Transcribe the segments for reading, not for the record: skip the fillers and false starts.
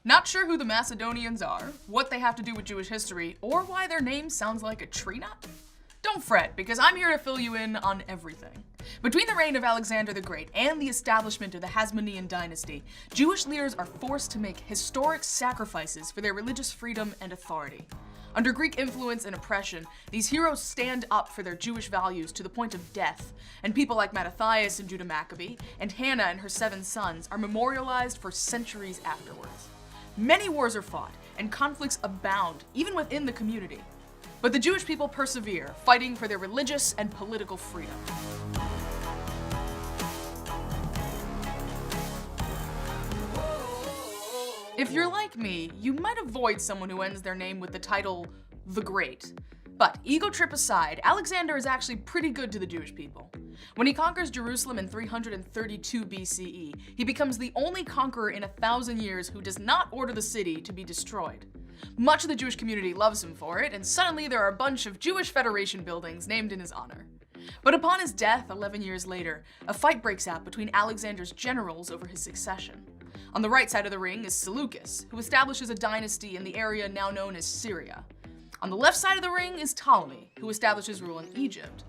Not sure who the Macedonians are, what they have to do with Jewish history, or why their name sounds like a tree nut? Don't fret, because I'm here to fill you in on everything. Between the reign of Alexander the Great and the establishment of the Hasmonean dynasty, Jewish leaders are forced to make historic sacrifices for their religious freedom and authority. Under Greek influence and oppression, these heroes stand up for their Jewish values to the point of death, and people like Maccabeus and Judah Maccabee, and Hannah and her 7 sons are memorialized for centuries afterwards. Many wars are fought, and conflicts abound, even within the community. But the Jewish people persevere, fighting for their religious and political freedom. If you're like me, you might avoid someone who ends their name with the title, the Great. But ego trip aside, Alexander is actually pretty good to the Jewish people. When he conquers Jerusalem in 332 BCE, he becomes the only conqueror in 1,000 years who does not order the city to be destroyed. Much of the Jewish community loves him for it, and suddenly there are a bunch of Jewish Federation buildings named in his honor. But upon his death 11 years later, a fight breaks out between Alexander's generals over his succession. On the right side of the ring is Seleucus, who establishes a dynasty in the area now known as Syria. On the left side of the ring is Ptolemy, who establishes rule in Egypt.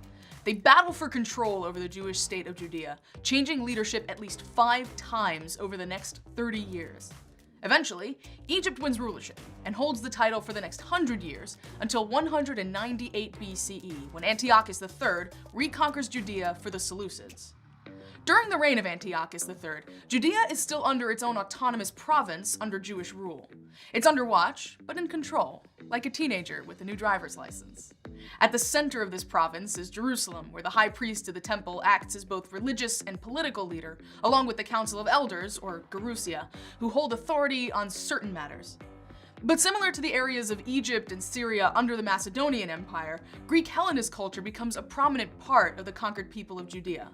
They battle for control over the Jewish state of Judea, changing leadership at least 5 times over the next 30 years. Eventually, Egypt wins rulership and holds the title for the next 100 years until 198 BCE, when Antiochus III reconquers Judea for the Seleucids. During the reign of Antiochus III, Judea is still under its own autonomous province under Jewish rule. It's under watch, but in control, like a teenager with a new driver's license. At the center of this province is Jerusalem, where the high priest of the temple acts as both religious and political leader, along with the council of elders, or Gerousia, who hold authority on certain matters. But similar to the areas of Egypt and Syria under the Macedonian Empire, Greek Hellenist culture becomes a prominent part of the conquered people of Judea.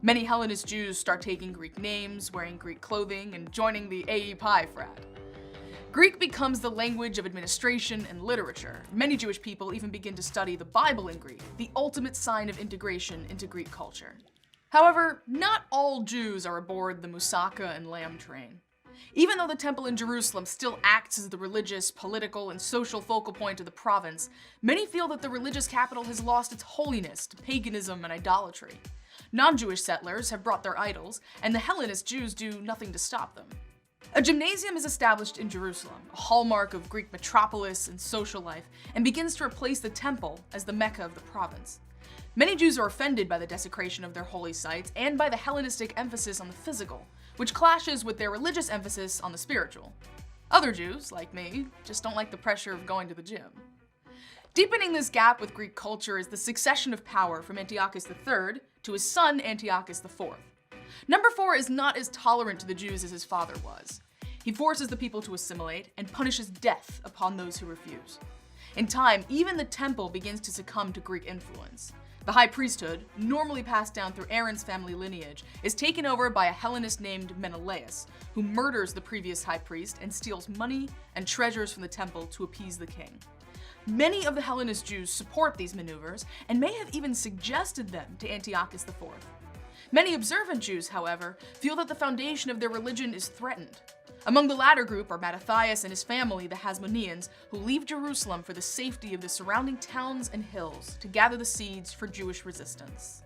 Many Hellenist Jews start taking Greek names, wearing Greek clothing, and joining the AE Pi frat. Greek becomes the language of administration and literature. Many Jewish people even begin to study the Bible in Greek, the ultimate sign of integration into Greek culture. However, not all Jews are aboard the moussaka and lamb train. Even though the temple in Jerusalem still acts as the religious, political, and social focal point of the province, many feel that the religious capital has lost its holiness to paganism and idolatry. Non-Jewish settlers have brought their idols, and the Hellenist Jews do nothing to stop them. A gymnasium is established in Jerusalem, a hallmark of Greek metropolis and social life, and begins to replace the temple as the Mecca of the province. Many Jews are offended by the desecration of their holy sites and by the Hellenistic emphasis on the physical, which clashes with their religious emphasis on the spiritual. Other Jews, like me, just don't like the pressure of going to the gym. Deepening this gap with Greek culture is the succession of power from Antiochus III to his son Antiochus IV. Number 4 is not as tolerant to the Jews as his father was. He forces the people to assimilate and punishes death upon those who refuse. In time, even the temple begins to succumb to Greek influence. The high priesthood, normally passed down through Aaron's family lineage, is taken over by a Hellenist named Menelaus, who murders the previous high priest and steals money and treasures from the temple to appease the king. Many of the Hellenist Jews support these maneuvers and may have even suggested them to Antiochus IV. Many observant Jews, however, feel that the foundation of their religion is threatened. Among the latter group are Mattathias and his family, the Hasmoneans, who leave Jerusalem for the safety of the surrounding towns and hills to gather the seeds for Jewish resistance.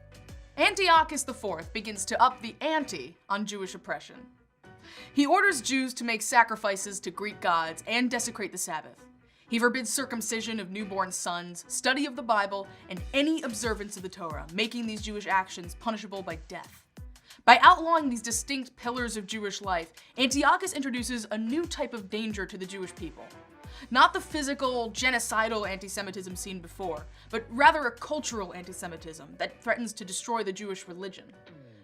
Antiochus IV begins to up the ante on Jewish oppression. He orders Jews to make sacrifices to Greek gods and desecrate the Sabbath. He forbids circumcision of newborn sons, study of the Bible, and any observance of the Torah, making these Jewish actions punishable by death. By outlawing these distinct pillars of Jewish life, Antiochus introduces a new type of danger to the Jewish people. Not the physical, genocidal anti-Semitism seen before, but rather a cultural anti-Semitism that threatens to destroy the Jewish religion.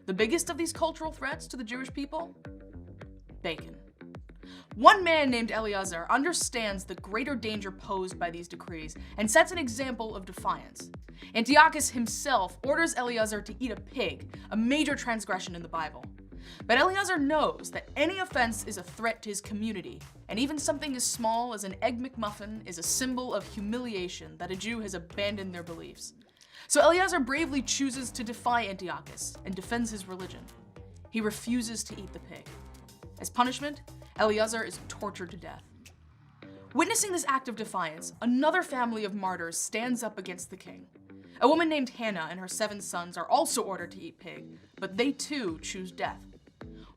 The biggest of these cultural threats to the Jewish people? Bacon. One man named Eleazar understands the greater danger posed by these decrees and sets an example of defiance. Antiochus himself orders Eleazar to eat a pig, a major transgression in the Bible. But Eleazar knows that any offense is a threat to his community, and even something as small as an Egg McMuffin is a symbol of humiliation that a Jew has abandoned their beliefs. So Eleazar bravely chooses to defy Antiochus and defends his religion. He refuses to eat the pig. As punishment, Eleazar is tortured to death. Witnessing this act of defiance, another family of martyrs stands up against the king. A woman named Hannah and her 7 sons are also ordered to eat pig, but they too choose death.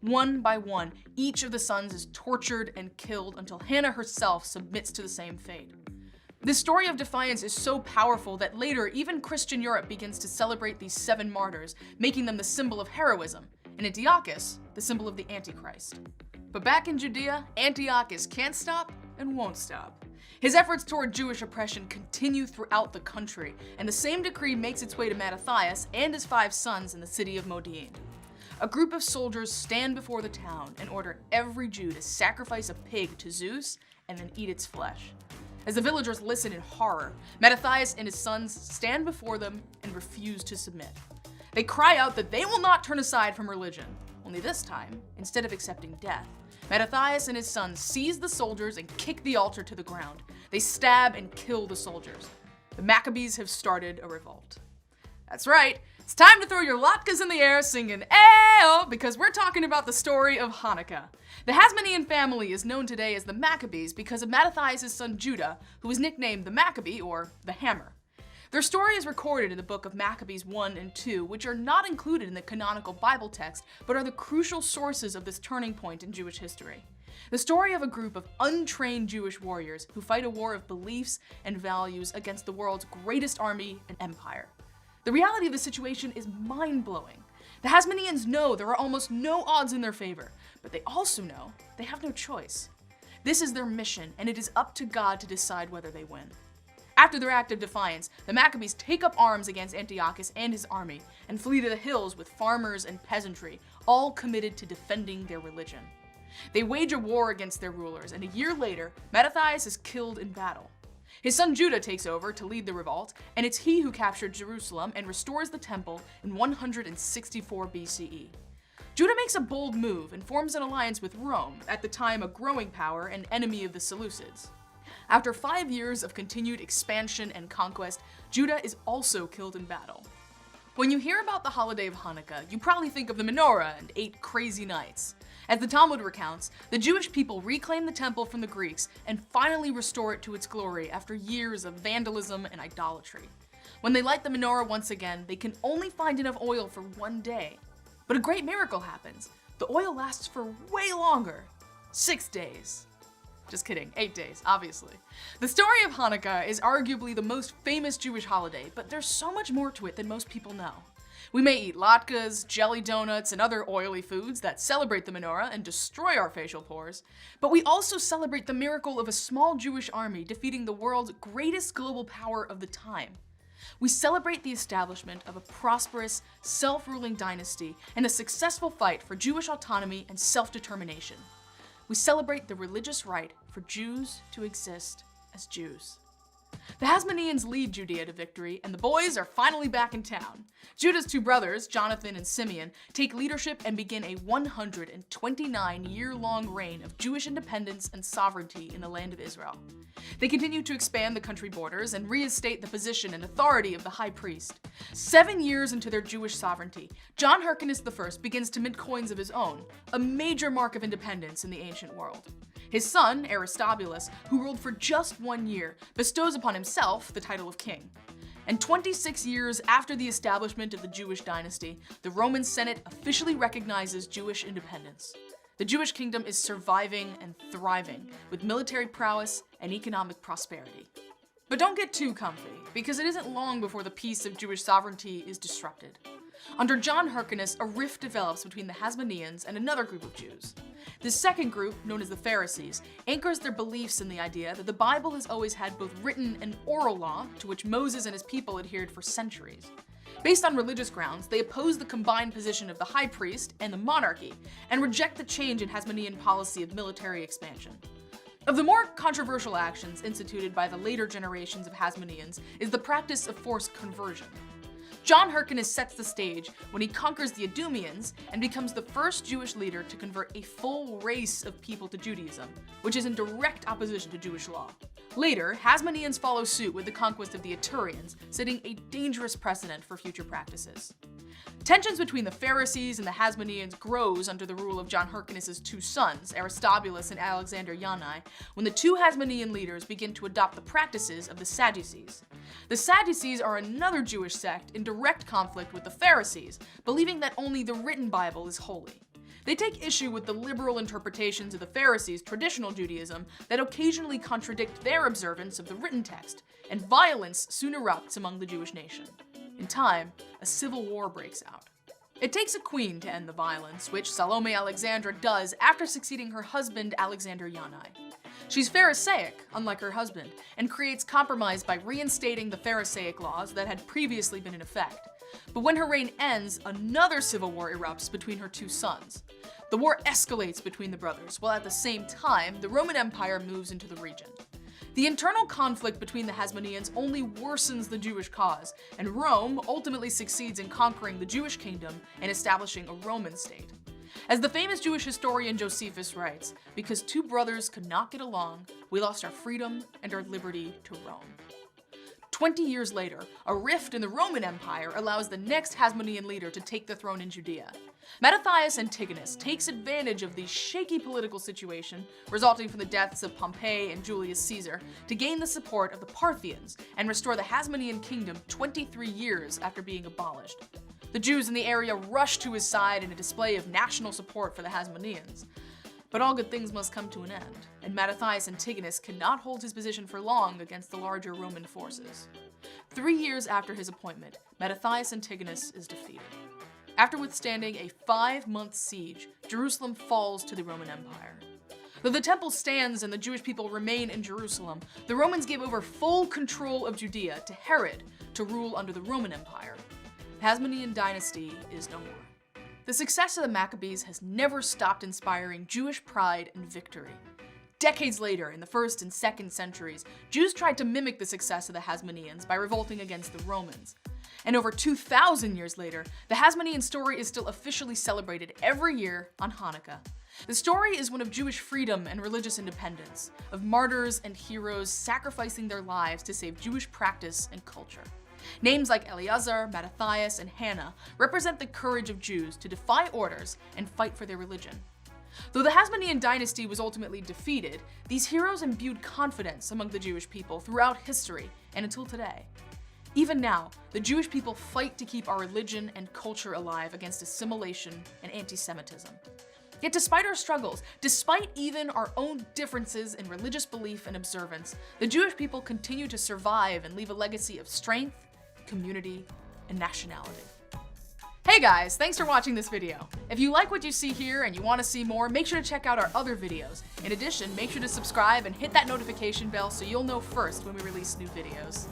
One by one, each of the sons is tortured and killed until Hannah herself submits to the same fate. This story of defiance is so powerful that later even Christian Europe begins to celebrate these 7 martyrs, making them the symbol of heroism, and Antiochus, the symbol of the Antichrist. But back in Judea, Antiochus can't stop and won't stop. His efforts toward Jewish oppression continue throughout the country, and the same decree makes its way to Mattathias and his 5 sons in the city of Modin. A group of soldiers stand before the town and order every Jew to sacrifice a pig to Zeus and then eat its flesh. As the villagers listen in horror, Mattathias and his sons stand before them and refuse to submit. They cry out that they will not turn aside from religion. Only this time, instead of accepting death, Mattathias and his sons seize the soldiers and kick the altar to the ground. They stab and kill the soldiers. The Maccabees have started a revolt. That's right, it's time to throw your latkes in the air singing "Ayo," because we're talking about the story of Hanukkah. The Hasmonean family is known today as the Maccabees because of Mattathias' son Judah, who was nicknamed the Maccabee, or the Hammer. Their story is recorded in the book of Maccabees 1 and 2, which are not included in the canonical Bible text, but are the crucial sources of this turning point in Jewish history. The story of a group of untrained Jewish warriors who fight a war of beliefs and values against the world's greatest army and empire. The reality of the situation is mind-blowing. The Hasmoneans know there are almost no odds in their favor, but they also know they have no choice. This is their mission, and it is up to God to decide whether they win. After their act of defiance, the Maccabees take up arms against Antiochus and his army and flee to the hills with farmers and peasantry, all committed to defending their religion. They wage a war against their rulers, and a year later, Mattathias is killed in battle. His son Judah takes over to lead the revolt, and it's he who captured Jerusalem and restores the temple in 164 BCE. Judah makes a bold move and forms an alliance with Rome, at the time a growing power and enemy of the Seleucids. After 5 years of continued expansion and conquest, Judah is also killed in battle. When you hear about the holiday of Hanukkah, you probably think of the menorah and 8 crazy nights. As the Talmud recounts, the Jewish people reclaim the temple from the Greeks and finally restore it to its glory after years of vandalism and idolatry. When they light the menorah once again, they can only find enough oil for 1 day. But a great miracle happens. The oil lasts for way longer. 6 days. Just kidding, 8 days, obviously. The story of Hanukkah is arguably the most famous Jewish holiday, but there's so much more to it than most people know. We may eat latkes, jelly donuts, and other oily foods that celebrate the menorah and destroy our facial pores, but we also celebrate the miracle of a small Jewish army defeating the world's greatest global power of the time. We celebrate the establishment of a prosperous, self-ruling dynasty and the successful fight for Jewish autonomy and self-determination. We celebrate the religious right for Jews to exist as Jews. The Hasmoneans lead Judea to victory, and the boys are finally back in town. Judah's 2 brothers, Jonathan and Simeon, take leadership and begin a 129-year-long reign of Jewish independence and sovereignty in the land of Israel. They continue to expand the country borders and reinstate the position and authority of the high priest. 7 years into their Jewish sovereignty, John Hyrcanus I begins to mint coins of his own, a major mark of independence in the ancient world. His son, Aristobulus, who ruled for just 1 year, bestows upon himself the title of king. And 26 years after the establishment of the Jewish dynasty, the Roman Senate officially recognizes Jewish independence. The Jewish kingdom is surviving and thriving, with military prowess and economic prosperity. But don't get too comfy, because it isn't long before the peace of Jewish sovereignty is disrupted. Under John Hyrcanus, a rift develops between the Hasmoneans and another group of Jews. This second group, known as the Pharisees, anchors their beliefs in the idea that the Bible has always had both written and oral law, to which Moses and his people adhered for centuries. Based on religious grounds, they oppose the combined position of the high priest and the monarchy, and reject the change in Hasmonean policy of military expansion. Of the more controversial actions instituted by the later generations of Hasmoneans is the practice of forced conversion. John Hyrcanus sets the stage when he conquers the Idumeans and becomes the first Jewish leader to convert a full race of people to Judaism, which is in direct opposition to Jewish law. Later, Hasmoneans follow suit with the conquest of the Iturians, setting a dangerous precedent for future practices. Tensions between the Pharisees and the Hasmoneans grows under the rule of John Hyrcanus's two sons, Aristobulus and Alexander Yanai, when the two Hasmonean leaders begin to adopt the practices of the Sadducees. The Sadducees are another Jewish sect in direct conflict with the Pharisees, believing that only the written Bible is holy. They take issue with the liberal interpretations of the Pharisees' traditional Judaism that occasionally contradict their observance of the written text, and violence soon erupts among the Jewish nation. In time, a civil war breaks out. It takes a queen to end the violence, which Salome Alexandra does after succeeding her husband Alexander Yanai. She's Pharisaic, unlike her husband, and creates compromise by reinstating the Pharisaic laws that had previously been in effect. But when her reign ends, another civil war erupts between her two sons. The war escalates between the brothers, while at the same time, the Roman Empire moves into the region. The internal conflict between the Hasmoneans only worsens the Jewish cause, and Rome ultimately succeeds in conquering the Jewish kingdom and establishing a Roman state. As the famous Jewish historian Josephus writes, "Because two brothers could not get along, we lost our freedom and our liberty to Rome." 20 years later, a rift in the Roman Empire allows the next Hasmonean leader to take the throne in Judea. Maccabeus Antigonus takes advantage of the shaky political situation resulting from the deaths of Pompey and Julius Caesar to gain the support of the Parthians and restore the Hasmonean kingdom 23 years after being abolished. The Jews in the area rush to his side in a display of national support for the Hasmoneans. But all good things must come to an end, and Maccabeus Antigonus cannot hold his position for long against the larger Roman forces. 3 years after his appointment, Maccabeus Antigonus is defeated. After withstanding a 5-month siege, Jerusalem falls to the Roman Empire. Though the temple stands and the Jewish people remain in Jerusalem, the Romans give over full control of Judea to Herod to rule under the Roman Empire. The Hasmonean dynasty is no more. The success of the Maccabees has never stopped inspiring Jewish pride and victory. Decades later, in the 1st and 2nd centuries, Jews tried to mimic the success of the Hasmoneans by revolting against the Romans. And over 2,000 years later, the Hasmonean story is still officially celebrated every year on Hanukkah. The story is one of Jewish freedom and religious independence, of martyrs and heroes sacrificing their lives to save Jewish practice and culture. Names like Eleazar, Mattathias, and Hannah represent the courage of Jews to defy orders and fight for their religion. Though the Hasmonean dynasty was ultimately defeated, these heroes imbued confidence among the Jewish people throughout history and until today. Even now, the Jewish people fight to keep our religion and culture alive against assimilation and anti-Semitism. Yet despite our struggles, despite even our own differences in religious belief and observance, the Jewish people continue to survive and leave a legacy of strength, community, and nationality. Hey guys, thanks for watching this video. If you like what you see here and you want to see more, make sure to check out our other videos. In addition, make sure to subscribe and hit that notification bell so you'll know first when we release new videos.